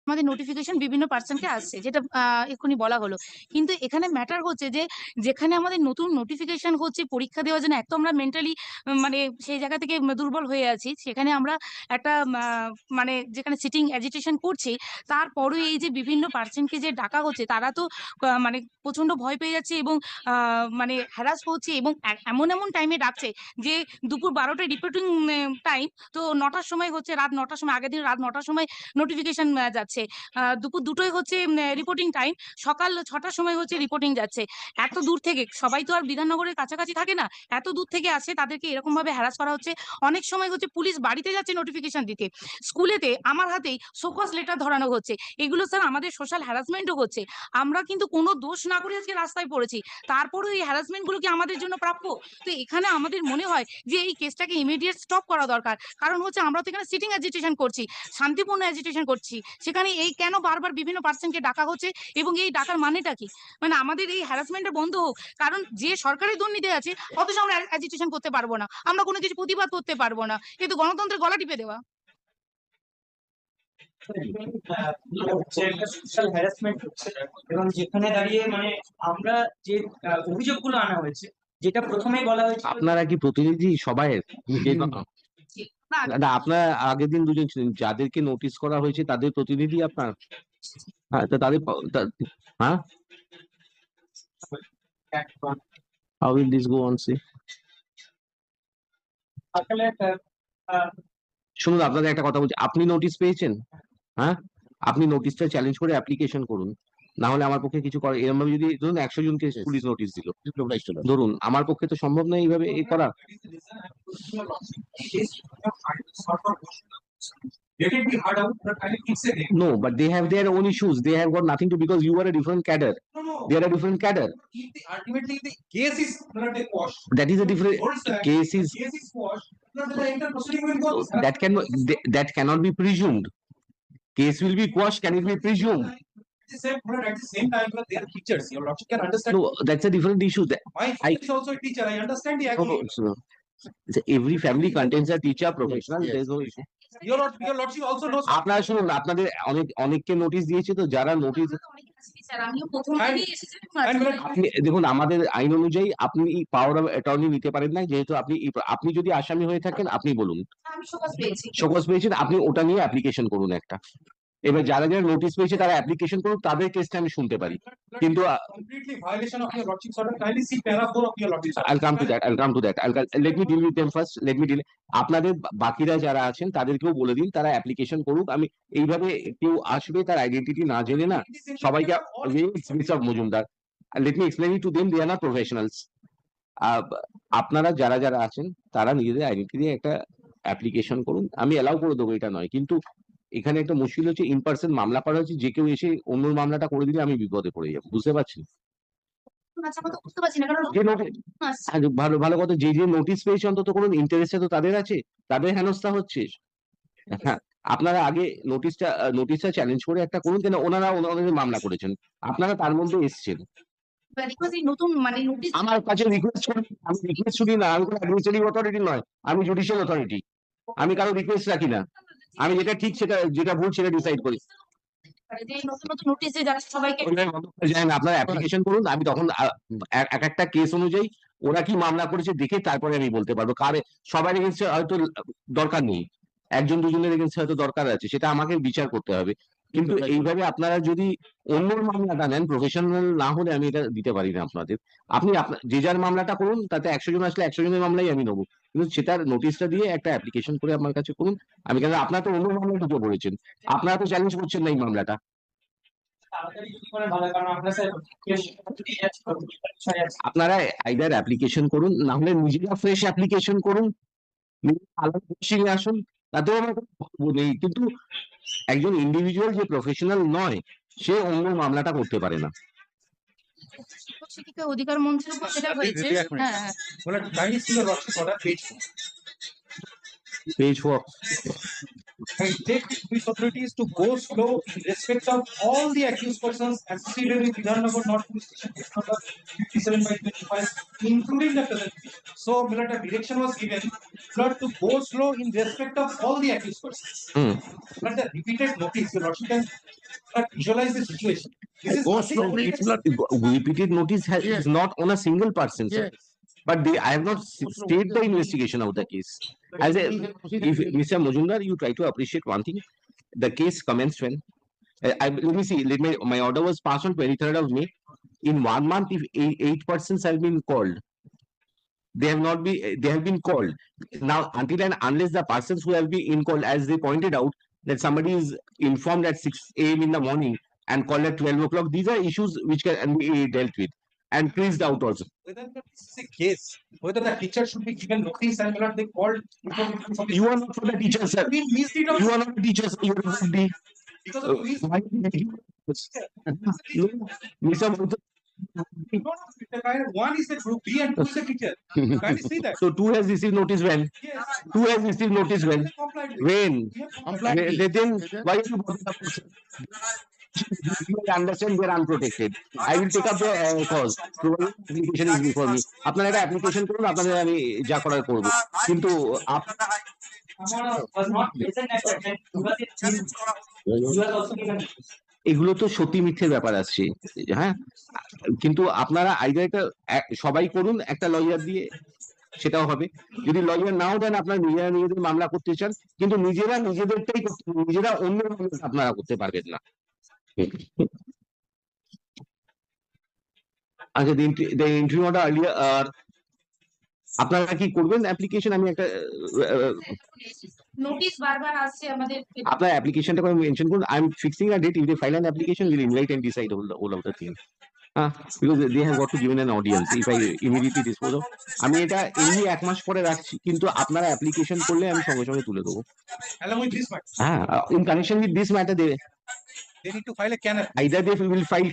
আমাদের নোটিফিকেশন বিভিন্ন পার্সনকে আসছে, যেটা এক্ষুনি বলা হলো। কিন্তু এখানে ম্যাটার হচ্ছে যে যেখানে আমাদের নতুন নোটিফিকেশন হচ্ছে পরীক্ষা দেওয়ার জন্য, এক তো আমরা মেন্টালি মানে সেই জায়গা থেকে দুর্বল হয়ে আছি, সেখানে আমরা একটা মানে যেখানে সিটিং এজিটেশন করছি, তারপরে এই যে বিভিন্ন পার্সনকে যে ডাকা হচ্ছে, তারা তো মানে প্রচন্ড ভয় পেয়ে যাচ্ছে এবং মানে হ্যারাস হচ্ছে, এবং এমন এমন টাইমে ডাকছে যে দুপুর 12টায় রিপোর্টিং টাইম, তো 9টার সময় হচ্ছে, রাত 9টার সময়, আগের দিন রাত 9টার সময় নোটিফিকেশন যাচ্ছে, দুপুর 2টোয় হচ্ছে রিপোর্টিং টাইম, সকাল 6টার সময় হচ্ছে রিপোর্টিং যাচ্ছে। এত দূর থেকে, সবাই তো আর বিধাননগরের কাছাকাছি থাকে না, এত দূর থেকে আসে, তাদেরকে এরকম ভাবে হ্যারাস করা হচ্ছে। অনেক সময় হচ্ছে পুলিশ বাড়িতে যাচ্ছে নোটিফিকেশন দিতে, স্কুলেতে আমার হাতেই শোকজ লেটার ধরানো হচ্ছে। এগুলো স্যার আমাদের সোশ্যাল হ্যারাসমেন্টও হচ্ছে। আমরা কিন্তু কোনো দোষ না করে আজকে রাস্তায় পড়েছি, তারপরেও এই হ্যারাসমেন্ট গুলো কি আমাদের জন্য প্রাপ্য? তো এখানে আমাদের মনে হয় যে এই কেসটাকে ইমিডিয়েট স্টপ করা দরকার। কারণ হচ্ছে আমরা তো এখানে সিটিং এজিটেশন করছি, শান্তিপূর্ণ এজিটেশন করছি, সেখানে এই কেন বারবার বিভিন্ন পার্সনকে ডাকা হচ্ছে? এবং এই ডাকার মানেটা কি? মানে আমাদের এই হ্যারাসমেন্টটা বন্ধ হোক, কারণ যে সরকারের দুর্নীতি আছে, অথচ আমরা এজিটেশন করতে পারবো না, আমরা কোনো কিছু প্রতিবাদ করতে পারবো না, কিন্তু গণতন্ত্রের গলা টিপে দেওয়া। সোশ্যাল হ্যারাসমেন্ট হচ্ছে এবং যেখানে দাঁড়িয়ে মানে আমরা যে অভিযোগগুলো আনা হয়েছে, যেটা প্রথমেই বলা হয়েছে। আপনারা কি প্রতিনিধি সবাইয়ের? না, আপনার আগের দিন দুজন ছিলেন, যাদেরকে নোটিশ করা হয়েছে তাদের প্রতিনিধি আপনার? হ্যাঁ, তো তাদের হ্যাঁ, how will this go on, see? শুনুন, আপনাদের একটা কথা বলছি, আপনি নোটিশ পেয়েছেন? হ্যাঁ, আপনি নোটিশটা চ্যালেঞ্জ করে অ্যাপ্লিকেশন করুন, না হলে আমার পক্ষে কিছু করে। এরকম ভাবে যদি ধরুন 100 জনকে পুলিশ নোটিশ দিল, ধরুন আমার পক্ষে তো সম্ভব নয় এইভাবে এই করা। Let it be hard out, but I will say it. No, but they have their own issues. They have got nothing to, because you are a different cadre. No. They are a different cadre. Ultimately, the case is not a quash. That is a different case. Case is quashed. Not the entire proceeding will go. That cannot be presumed. Case will be quashed. Can it be presumed? At the same time, they are teachers. Your lordship can understand. No, that's a different issue. My father is also a teacher. I understand the action. Every family contains a teacher, professional. Yes. There is no issue. Your lordship also knows. আপনারা শুনুন, আপনাদের অনেককে notice দিয়েছে, তো যারা notice, আপনি দেখুন, আমাদের আইন অনুযায়ী আপনি পাওয়ার অফ অ্যাটর্নি নিতে পারেন না, যেহেতু আপনি যদি আসামি হয়ে থাকেন আপনি বলুন, শোকজ পেয়েছেন, আপনি ওটা নিয়ে অ্যাপ্লিকেশন করুন একটা। এবার যারা যারা নোটিশ পেয়েছে তারা অ্যাপ্লিকেশন করুন, তাদের কেসটা আমি শুনতে পারি। কিন্তু completely violation of your lordship's order. Kindly see para 4 of your lordship's order. I'll come to that. Let me deal with them first. আপনাদের বাকিরা যারা আছেন তাদেরকেও বলে দিন তারা অ্যাপ্লিকেশন করুক। আমি এইভাবে কেউ আসবে তার আইডেন্টিটি না জেনে না সবাইকে Majumdar, let me explain it to them, they are not professionals. আপনারা যারা যারা আছেন তারা নিজেদের আইডেন্টিটি দিয়ে একটা অ্যাপ্লিকেশন করুন, আমি অ্যালাউ করে দেবো, এটা নয়। কিন্তু এখানে একটা মুশকিল হচ্ছে, ইন পার্সন মামলা করা হচ্ছে, যে কেউ এসে অন্য মামলাটা করে দিলে আমি বিপদে পড়ে যাবো, বুঝতে পারছেন? ভালো ভালো কথা, যে নোটিশ পেয়েছে অন্তত কোনো ইন্টারেস্টে তো তাদের আছে, তাদের হেনস্থা হচ্ছে। হ্যাঁ, আপনারা আগে নোটিশটা চ্যালেঞ্জ করে একটা করুন, কেন ওনারা ওনাদের মামলা করেছেন, আপনারা তার মধ্যে এসছেন। আমার কাছে রিকোয়েস্ট করি, আমি রিকোয়েস্ট করি না, আমি কোনো অ্যাডমিনিস্ট্রেটিভ অথরিটি নয়, আমি জুডিশিয়াল অথরিটি, আমি কারো রিকোয়েস্ট রাখি না, আমি যেটা ঠিক সেটা, যেটা ভুল সেটা ডিসাইড করি। আপনারা অ্যাপ্লিকেশন করুন, আমি তখন এক একটা কেস অনুযায়ী ওরা কি মামলা করেছে দেখে তারপরে আমি বলতে পারবো, কারে সবার এগেন্সে হয়তো দরকার নেই, একজন দুজনের এগেন্সে হয়তো দরকার আছে, সেটা আমাকে বিচার করতে হবে। কিন্তু এইভাবে আপনারা যদি অন্য মামলাটা নেন, প্রফেশনাল না হলে আমি এটা দিতে পারি না আপনাদের। আপনি যে যার মামলাটা করুন, তাতে 100 জন আসলে 100 জনের মামলাই আমি নেবো, কিন্তু সেটার নোটিশটা দিয়ে একটা অ্যাপ্লিকেশন করে আমার কাছে করুন। আমি কেন, আপনারা তো অন্য মামলা ঢুকে পড়েছেন, আপনারা তো চ্যালেঞ্জ করছেন না এই মামলাটা। আপনারা আইদার অ্যাপ্লিকেশন করুন, না হলে নিজেরা ফ্রেশ অ্যাপ্লিকেশন করুন, আলাদা আসুন, তাতেও আমার কোনো নেই। কিন্তু একজন ইন্ডিভিজুয়াল যে প্রফেশনাল নয়, সে অন্য মামলাটা করতে পারে না। শিক্ষিকা অধিকার মঞ্চের উপর সেটা হয়েছে। হ্যাঁ, page 4 I take the police authorities to go slow in respect of all the accused persons associated with Vidhannagar North Police Station case number 57/25, including the present case. So, Milord, a direction was given, Milord, to go slow in respect of all the accused persons. Hmm. But the repeated notice, Your Lordship can visualize the situation. This is Go nothing slowly, only- it's not. Repeated notice Yes. is not on a single person, sir. Yes. But I have not stayed the investigation of the case. As a, if Mr. Majumdar, you try to appreciate one thing. The case commenced when? Let me see. My order was passed on 23rd of May. In 1 month, if 8 persons have been called, they have been called. Now, until and unless the persons who have been called, as they pointed out, that somebody is informed at 6 a.m. in the morning and called at 12 o'clock, these are issues which can be dealt with and pleased out also. Whether this is a case, whether the teacher should be given notice and Milord, they called. You are not for the teachers, sir. We missed it out You are not the teachers. You are not the. because of police. Why? No, Mr. Mohta. One is the group B and two is the teacher. Can you see that? So 2 has received notice when? Yes. 2 has received notice when? They complied with it. When? We have complied. Then why you brought it up? You understand they are unprotected. I will take up the cause. Application is before me. আপনারা একটা application করুন, আপনাদের আমি যা করার করব। কিন্তু Amara was not present at that time. He was also given notice. এগুলো তো সত্যি মিথ্যের ব্যাপার আসছে, হ্যাঁ। কিন্তু আপনারা আইদার একটা সবাই করুন একটা লয়ার দিয়ে, সেটাও হবে। যদি লয়ার নাও দেন, আপনারা নিজেদের মামলা করতে চান, কিন্তু নিজেদেরটাই নিজেরা অন্য আপনারা করতে পারবেন না। আচ্ছা, the entry order earlier, আপনারা কি করবেন অ্যাপ্লিকেশন? আমি একটা নোটিশ বারবার আসছে আমাদের। আপনার অ্যাপ্লিকেশনটা করে মেনশন করুন। I am fixing a date. If they file an application, will invite and decide all of the thing. Because they have got to given an audience. If I immediately dispose of, আমি এটা এমনি 1 মাস পরে রাখছি, কিন্তু আপনারা application করলে আমি সঙ্গে সঙ্গে তুলে দেবো। Along with this matter, হ্যাঁ, in connection with this matter, they need to file a canal. either they will file